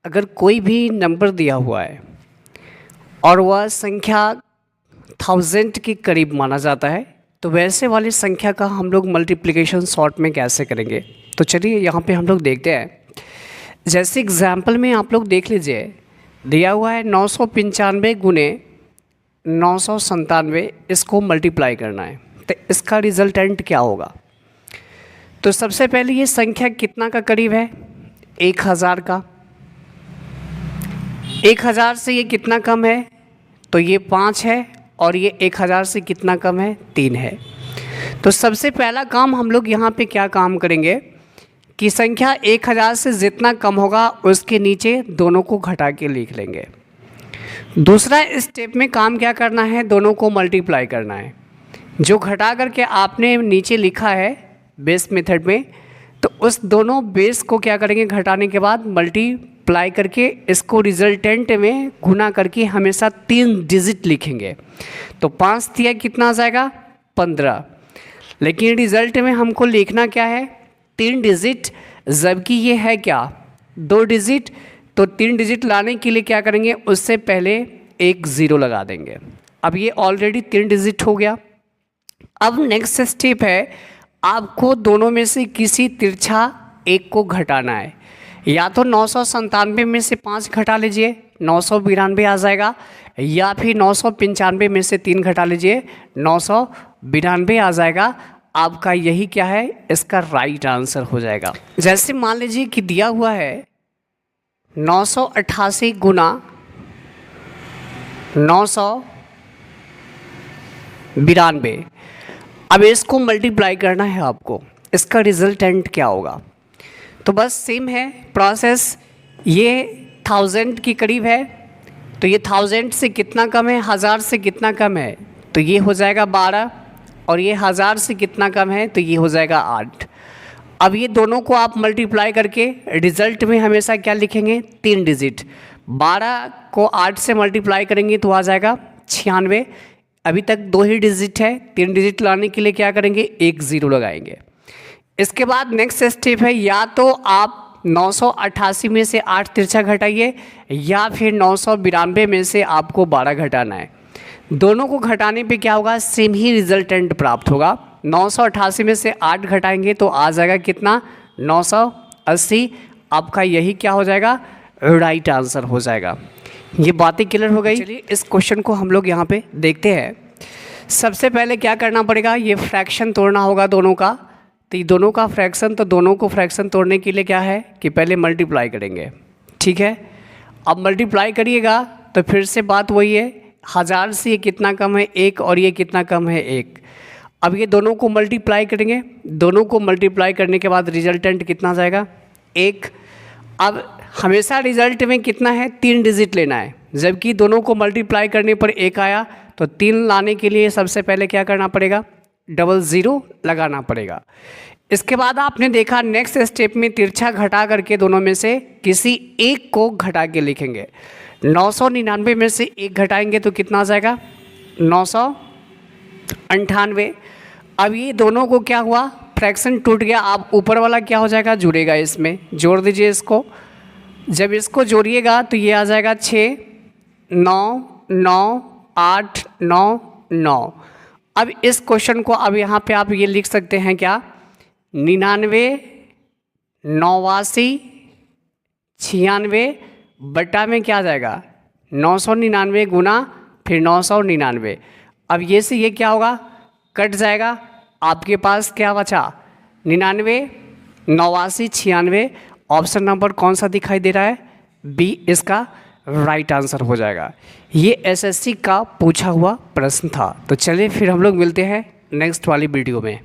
अगर कोई भी नंबर दिया हुआ है और वह संख्या 1000 के करीब माना जाता है, तो वैसे वाली संख्या का हम लोग मल्टीप्लिकेशन शॉर्ट में कैसे करेंगे। तो चलिए यहाँ पे हम लोग देखते हैं। जैसे एग्जाम्पल में आप लोग देख लीजिए, दिया हुआ है 995 गुने 997, इसको मल्टीप्लाई करना है, तो इसका रिजल्टेंट क्या होगा। तो सबसे पहले ये संख्या कितना का करीब है, 1000 का। 1000 से ये कितना कम है, तो ये 5 है, और ये 1000 से कितना कम है, 3 है। तो सबसे पहला काम हम लोग यहाँ पे क्या काम करेंगे कि संख्या 1000 से जितना कम होगा उसके नीचे दोनों को घटा के लिख लेंगे। दूसरा स्टेप में काम क्या करना है, दोनों को मल्टीप्लाई करना है। जो घटा करके आपने नीचे लिखा है बेस मेथड में, तो उस दोनों बेस को क्या करेंगे, घटाने के बाद मल्टीप्लाई करके इसको रिजल्टेंट में गुना करके हमेशा 3 डिजिट लिखेंगे। तो 5 दिया कितना आ जाएगा, 15। लेकिन रिजल्ट में हमको लिखना क्या है, 3 डिजिट, जबकि ये है क्या, 2 डिजिट। तो 3 डिजिट लाने के लिए क्या करेंगे, उससे पहले एक 0 लगा देंगे। अब ये ऑलरेडी 3 डिजिट हो गया। अब नेक्स्ट स्टेप है, आपको दोनों में से किसी तिरछा एक को घटाना है। या तो 997 में से 5 घटा लीजिए, 992 आ जाएगा, या फिर 995 में से 3 घटा लीजिए, 992 आ जाएगा। आपका यही क्या है, इसका राइट आंसर हो जाएगा। जैसे मान लीजिए कि दिया हुआ है 988 गुना 992। अब इसको मल्टीप्लाई करना है आपको, इसका रिजल्टेंट क्या होगा। तो बस सेम है प्रोसेस। ये 1000 के करीब है, तो ये 1000 से कितना कम है, 1000 से कितना कम है, तो ये हो जाएगा 12, और ये 1000 से कितना कम है, तो ये हो जाएगा 8। अब ये दोनों को आप मल्टीप्लाई करके रिजल्ट में हमेशा क्या लिखेंगे, 3 डिजिट। 12 को 8 से मल्टीप्लाई करेंगे तो आ जाएगा 96। अभी तक 2 ही डिजिट है, 3 डिजिट लाने के लिए क्या करेंगे, एक 0 लगाएंगे। इसके बाद नेक्स्ट स्टेप है, या तो आप 988 में से 8 तिरछा घटाइए, या फिर 992 में से आपको 12 घटाना है। दोनों को घटाने पे क्या होगा, सेम ही रिजल्टेंट प्राप्त होगा। 988 में से 8 घटाएंगे तो आ जाएगा कितना, 980। आपका यही क्या हो जाएगा, राइट आंसर हो जाएगा। ये बातें क्लियर हो गई। चलिए इस क्वेश्चन को हम लोग यहाँ पे देखते हैं। सबसे पहले क्या करना पड़ेगा, ये फ्रैक्शन तोड़ना होगा दोनों का। तो ये दोनों का फ्रैक्शन, तो दोनों को फ्रैक्शन तोड़ने के लिए क्या है कि पहले मल्टीप्लाई करेंगे, ठीक है। अब मल्टीप्लाई करिएगा तो फिर से बात वही है, 1000 से ये कितना कम है, 1, और ये कितना कम है, 1। अब ये दोनों को मल्टीप्लाई करेंगे, दोनों को मल्टीप्लाई करने के बाद रिजल्टेंट कितना जाएगा, 1। अब हमेशा रिजल्ट में कितना है, 3 डिजिट लेना है, जबकि दोनों को मल्टीप्लाई करने पर 1 आया। तो 3 लाने के लिए सबसे पहले क्या करना पड़ेगा, 00 लगाना पड़ेगा। इसके बाद आपने देखा नेक्स्ट स्टेप में तिरछा घटा करके दोनों में से किसी एक को घटा के लिखेंगे। 999 में से 1 घटाएंगे तो कितना आ जाएगा, 998। अब ये दोनों को क्या हुआ, फ्रैक्शन टूट गया। आप ऊपर वाला क्या हो जाएगा, जुड़ेगा, इसमें जोड़ दीजिए इसको। जब इसको जोड़िएगा तो ये आ जाएगा 6, 9, 9, 8, 9, 9। अब इस क्वेश्चन को अब यहाँ पे आप ये लिख सकते हैं क्या, 99, 89, 96 बटा में क्या आ जाएगा, 999 गुना फिर 999। अब ये से ये क्या होगा, कट जाएगा। आपके पास क्या बचा, 99, 89, 96। ऑप्शन नंबर कौन सा दिखाई दे रहा है, बी इसका राइट आंसर हो जाएगा। ये एसएससी का पूछा हुआ प्रश्न था। तो चलिए फिर हम लोग मिलते हैं नेक्स्ट वाली वीडियो में।